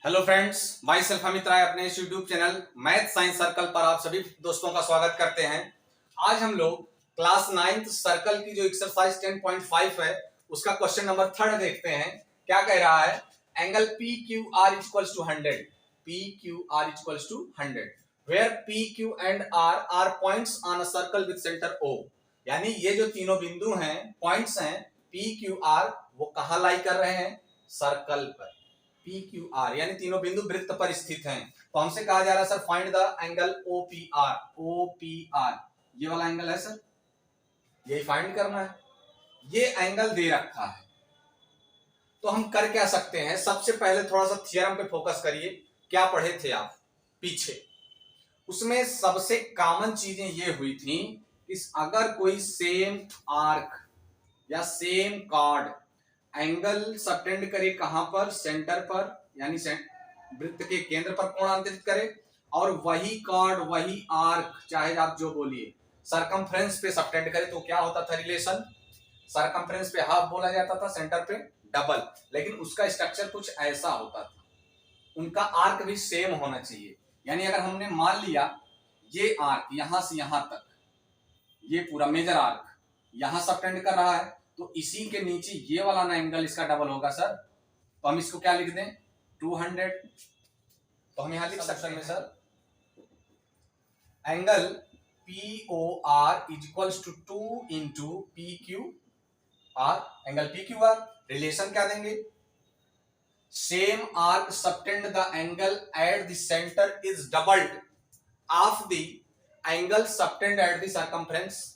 Hello friends, myself Amit Rai अपने इस YouTube channel math science circle पर आप सभी दोस्तों का स्वागत करते हैं। आज हम लोग क्लास 9th सर्कल की जो एक्सरसाइज 10.5 है उसका क्वेश्चन नंबर 3 देखते हैं। क्या कह रहा है? Angle P Q R equals to 100, P Q R equals to 100 where P Q and R are points on a circle with centre O. यानी ये जो तीनों बिंदु हैं, पॉइंट्स हैं पी क्यू आर, वो कहाँ लाई कर रहे हैं? सर्कल पर। पी क्यू आर यानी तीनों बिंदु वृत्त पर स्थित हैं। तो हमसे कहा जा रहा है sir find the angle O P R. O P R ये वाला एंगल है सर, यही फाइंड करना है। ये एंगल दे रखा है तो हम कर क्या सकते हैं? सबसे पहले थोड़ा सा थ्योरम पे फोकस करिए। क्या पढ़े थे आप पीछे? उसमें सबसे कॉमन चीजें ये हुई थी कि अगर कोई सेम आर्क या सेम कॉर्ड एंगल सबटेंड करे कहां पर? सेंटर पर, यानी वृत्त के केंद्र पर कोणांतरित करे, और वही कॉर्ड वही आर्क चाहे आप जो बोलिए सरकमफ्रेंस पे सबटेंड करे, तो क्या होता था रिलेशन? सरकमफ्रेंस पे हाफ बोला जाता था, सेंटर पे डबल। लेकिन उसका स्ट्रक्चर कुछ ऐसा होता था, उनका आर्क भी सेम होना चाहिए। यानी अगर हमने मान लिया ये आर्क यहां से यहां तक, ये पूरा मेजर आर्क यहां सबटेंड कर रहा है, तो इसी के नीचे ये वाला ना एंगल इसका डबल होगा सर। तो हम इसको क्या लिख दें? 200। तो हम यहां लिख सकते हैं sir angle P O R is equals to 2 into P Q R. Angle P Q R relation क्या देंगे? Same arc subtend the angle at the centre is doubled of the angle subtend at the circumference.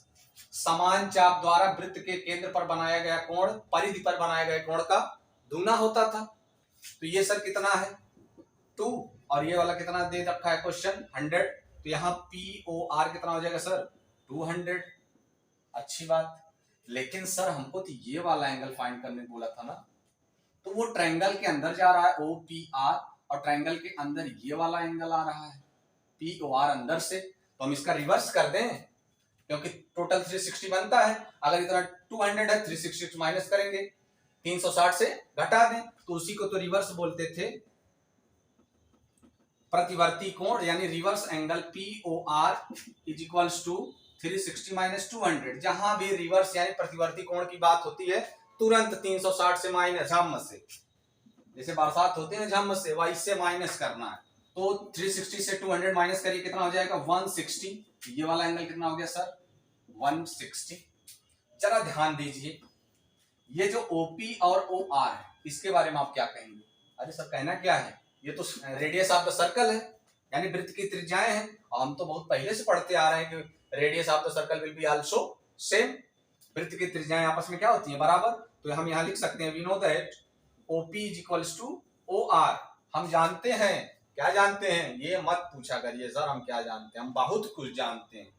समान चाप द्वारा वृत्त के केंद्र पर बनाया गया कोण परिधि पर बनाए गए कोण का दूना होता था। तो ये सर कितना है? 2, और ये वाला कितना दे रखा है क्वेश्चन? 100। तो यहाँ पी ओ आर कितना हो जाएगा सर? 200। अच्छी बात। लेकिन सर हमको तो ये वाला एंगल फाइंड करने बोला था ना, तो वो ट्रायंगल के अंदर जा रहा है ओ पी आर, और ट्रायंगल के अंदर ये वाला एंगल आ रहा है पी ओ आर अंदर से। तो हम इसका रिवर्स कर दें, क्योंकि टोटल 360 बनता है। अगर इतना 200 है, 360 माइनस करेंगे, 360 से घटा दें, तो उसी को तो रिवर्स बोलते थे, प्रतिवर्ती कोण, यानी reverse angle P O R is equals to 360 minus 200। जहां भी रिवर्स यानी प्रतिवर्ती कोण की बात होती है, तुरंत 360 से माइनस, झम से, जैसे बरसात होती है झम से, वैसे माइनस करना है। तो 360 से 200 माइनस करिए, कितना हो जाएगा? 160। ये वाला एंगल कितना हो गया सर? 160। जरा ध्यान दीजिए, ये जो OP और OR है इसके बारे में आप क्या कहेंगे? अरे सर कहना क्या है, ये तो रेडियस ऑफ द सर्कल है, यानी वृत्त की त्रिज्याएं हैं। और हम तो बहुत पहले से पढ़ते आ रहे हैं कि radius of the circle will be also same. वृत्त की त्रिज्याएं आपस में क्या होती हैं? बराबर। तो हम यहाँ लिख सकते हैं we know that OP is equals to OR। हम जानते हैं, क्या जानते हैं? ये मत पूछा करिए सर हम क्या जानते हैं, हम बहुत कुछ जानते हैं,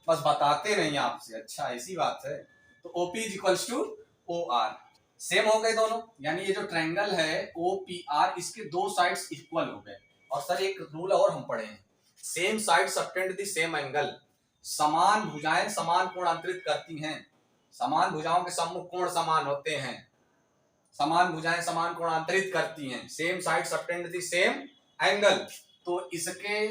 बस बताते नहीं आपसे। अच्छा ऐसी बात है। तो OP is equals to OR, same हो गए दोनों। यानी ये जो ट्रायंगल है OPR, इसके दो साइड्स इक्वल हो गए। और सर एक रूल और हम पढ़े हैं, same side subtend the same angle. समान भुजाएं समान कोण अंतरित करती हैं। समान भुजाओं के सम्मुख कोण समान होते हैं, समान भुजाएं समान कोण अंतरित करती हैं। Same side subtend the same angle. तो इसके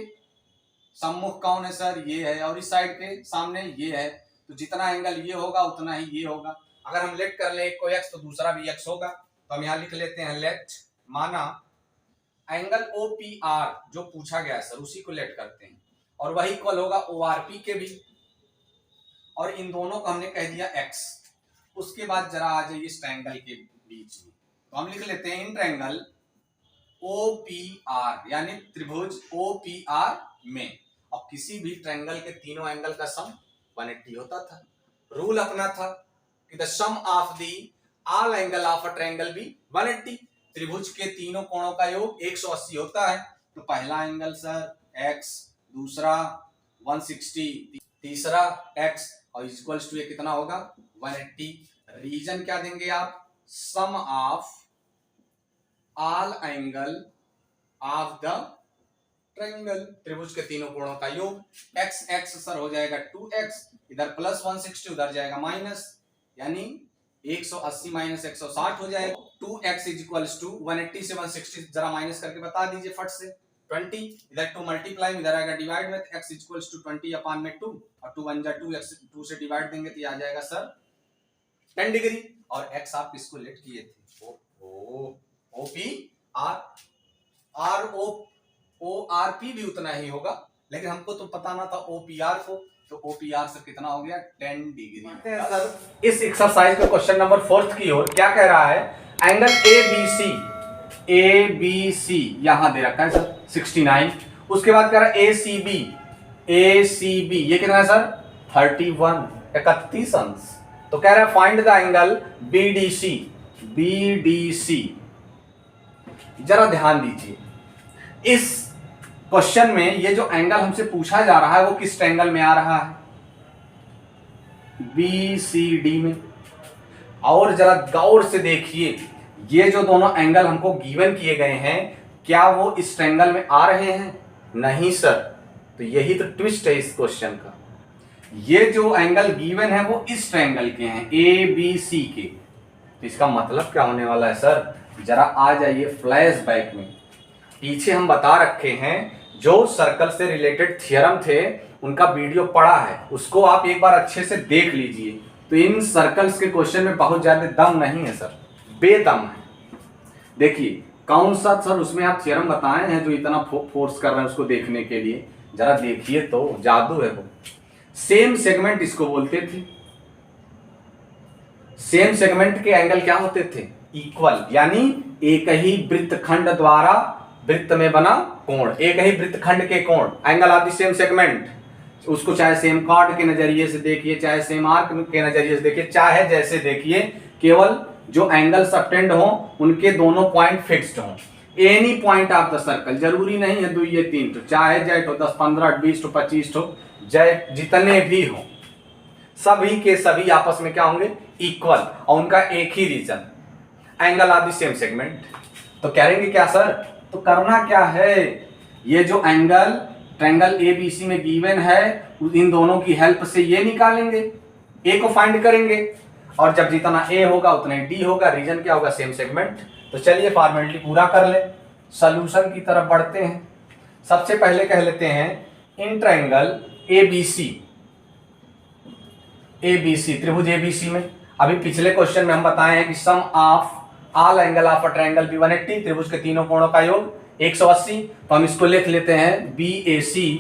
सम्मुख कौन है सर? ये है, और इस साइड के सामने ये है। तो जितना एंगल ये होगा उतना ही ये होगा। अगर हम लेट कर ले एक को x तो दूसरा भी x होगा। तो हम यहाँ लिख लेते हैं लेट, माना एंगल OPR जो पूछा गया सर उसी को लेट करते हैं, और वही इक्वल होगा ORP के भी, और इन दोनों को हमने कह दिया x। उसके बाद जरा आ जाइए इस ट्रायंगल के बीच में, तो हम लिख लेते हैं इन ट्रायंगल OPR, यानी त्रिभुज OPR में, और किसी भी ट्रायंगल के तीनों एंगल का सम 180 होता था। रूल अपना था कि the sum of the all angle of a triangle be 180। त्रिभुज के तीनों कोणों का योग 180 होता है। तो पहला एंगल सर x, दूसरा 160, तीसरा x, और इक्वल्स टू ये कितना होगा? 180। रीजन क्या देंगे आप? Sum of all angle of the triangle, त्रिभुज के तीनों कोणों का योग। x x सर हो जाएगा 2x, इधर प्लस 160 उधर जाएगा माइनस, यानी 180 माइनस 160 हो जाएगा। 2x इज इक्वल्स टू 180 से 160 जरा माइनस करके बता दीजिए फट से। 20 इधर 2 मल्टीप्लाई इधर आएगा डिवाइड में, x इक्वल्स टू 20 अपान में 2 और 2 1 जा 2, x 2 से डिवाइड देंगे तो ये आ जाएगा सर 10 डिग्री। और x आप किसको लेट किए थे? O P R O R P भी उतना ही होगा, लेकिन हमको तो पता ना था ओ पी आर को, तो ओ पी आर से कितना हो गया 10 डिग्री। सर इस एक्सरसाइज के क्वेश्चन नंबर 4 की ओर क्या कह रहा है, एंगल ए बी सी यहां दे रखा है सर 69, उसके बाद कह रहा है ए सी बी ये कितना है सर 31 अंश। तो कह रहा है find the angle B D C. जरा ध्यान दीजिए, इस क्वेश्चन में ये जो एंगल हमसे पूछा जा रहा है वो किस ट्रायंगल में आ रहा है? बी सी डी में। और जरा गौर से देखिए, ये जो दोनों एंगल हमको गिवन किए गए हैं क्या वो इस ट्रायंगल में आ रहे हैं? नहीं सर। तो यही तो ट्विस्ट है इस क्वेश्चन का। ये जो एंगल गिवन है वो इस ट्रायंगल के हैं ए बी सी के। तो इसका मतलब क्या होने वाला है सर? जरा आ जाइए फ्लैशबैक में। पीछे हम बता रखे हैं जो सर्कल से रिलेटेड थ्योरम थे उनका वीडियो पड़ा है, उसको आप एक बार अच्छे से देख लीजिए। तो इन सर्कल्स के क्वेश्चन में बहुत ज्यादा दम नहीं है सर, बेदम है। देखिए कौन सा सर उसमें आप थ्योरम बताए हैं जो इतना फोर्स कर रहे हैं उसको देखने के लिए? जरा देखिए तो, जादू है वो। सेम सेगमेंट इसको बोलते थे। सेम सेगमेंट के एंगल क्या होते थे? इक्वल, यानी एक ही वृत्तखंड द्वारा वृत्त में बना कोण, एक ही वृत्तखंड के कोण, angle of the same segment. उसको चाहे सेम कॉर्ड के नजरिए से देखिए, चाहे सेम आर्क के नजरिए से देखिए, चाहे जैसे देखिए, केवल जो एंगल सबटेंड हो उनके दोनों पॉइंट फिक्स्ड हो। Any point of the circle, जरूरी नहीं है 2 या 3 तो, चाहे जेट हो 10 15 20 तो 25 हो, जय जितने भी हो, सभी के सभी आपस में क्या होंगे? इक्वल, और उनका एक ही reason, angle of the same segment. तो कहेंगे क्या सर? तो करना क्या है, ये जो एंगल ट्रायंगल एबीसी में गिवन है इन दोनों की हेल्प से ये निकालेंगे, ए को फाइंड करेंगे, और जब जितना ए होगा उतना ही डी होगा। रीजन क्या होगा? Same segment. तो चलिए फॉर्मेलिटी पूरा कर ले, सॉल्यूशन की तरफ बढ़ते हैं। सबसे पहले कह लेते हैं इन ट्रायंगल एबीसी त्रिभुज एबीसी में, अभी पिछले क्वेश्चन में हम बताए हैं कि sum of all angle of a triangle be 180, त्रिभुज के तीनों कोणों का योग 180। तो हम इसको लिख लेते हैं BAC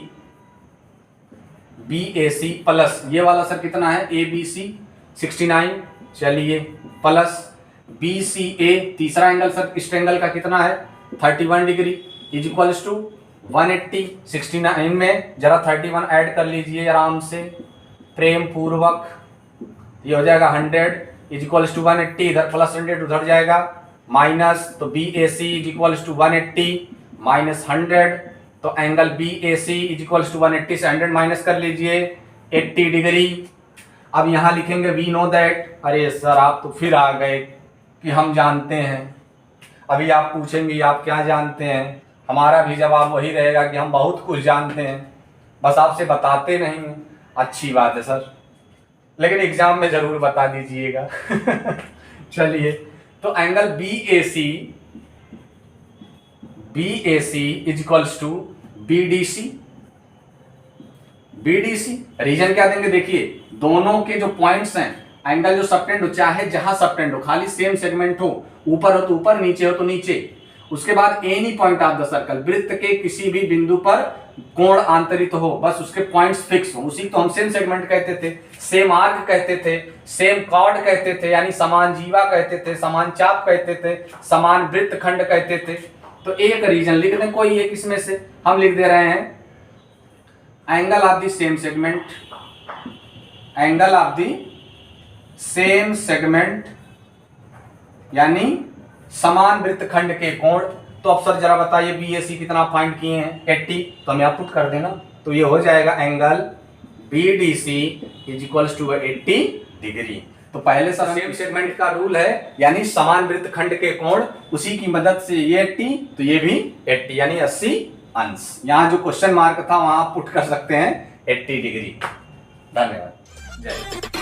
प्लस ये वाला सर कितना है? ABC 69, चलिए प्लस BCA तीसरा एंगल सर इस ट्रायंगल का कितना है? 31 डिग्री इज इक्वल्स टू 180। 69 में जरा 31 ऐड कर लीजिए आराम से प्रेम पूर्वक, ये हो जाएगा 100 इज इक्वल्स टू 180, इधर प्लस 100 उधर जाएगा माइनस, तो BAC is equals to 180 minus 100, तो angle BAC is equals to 180 से 100 माइनस कर लीजिए 80 डिग्री। अब यहाँ लिखेंगे वी नो दैट। अरे सर आप तो फिर आ गए कि हम जानते हैं। अभी आप पूछेंगे आप क्या जानते हैं, हमारा भी जवाब वही रहेगा कि हम बहुत कुछ जानते हैं, बस आपसे बताते नहीं हैं। अच्छी बात है सर, लेकिन एग्जाम में जरूर बता दीजिएगा। चलिए, तो angle BAC is equals to BDC। Reason क्या देंगे? देखिए दोनों के जो पॉइंट्स हैं, एंगल जो सबटेंड हो, चाहे जहां सबटेंड हो, खाली सेम सेगमेंट हो, ऊपर हो तो ऊपर, नीचे हो तो नीचे। उसके बाद any point of the circle, वृत्त के किसी भी बिंदु पर कोण आंतरित हो, बस उसके पॉइंट्स फिक्स हो, उसी को हम सेम सेगमेंट कहते थे, सेम आर्क कहते थे, सेम कॉर्ड कहते थे, यानी समान जीवा कहते थे, समान चाप कहते थे, समान वृत्तखंड कहते थे। तो एक रीजन लिख दें कोई एक, इसमें से हम लिख दे रहे हैं angle of the same segment, angle of the same segment यानी समान वृत्तखंड के कोण। तो अब सर जरा बताइए BAC कितना फाइंड किए हैं? 80, तो हमें आप पुट कर देना, तो ये हो जाएगा angle BDC is equals to 80 degree. तो पहले सर सेम सेगमेंट का रूल है, यानी समान वृत्तखंड के कोण, उसी की मदद से ये 80 तो ये भी 80 यानी 80 अंश। यहाँ जो क्वेश्चन मार्क था वहां आप पुट कर सकते हैं 80 डिग्री। धन्यवाद, जय हिंद।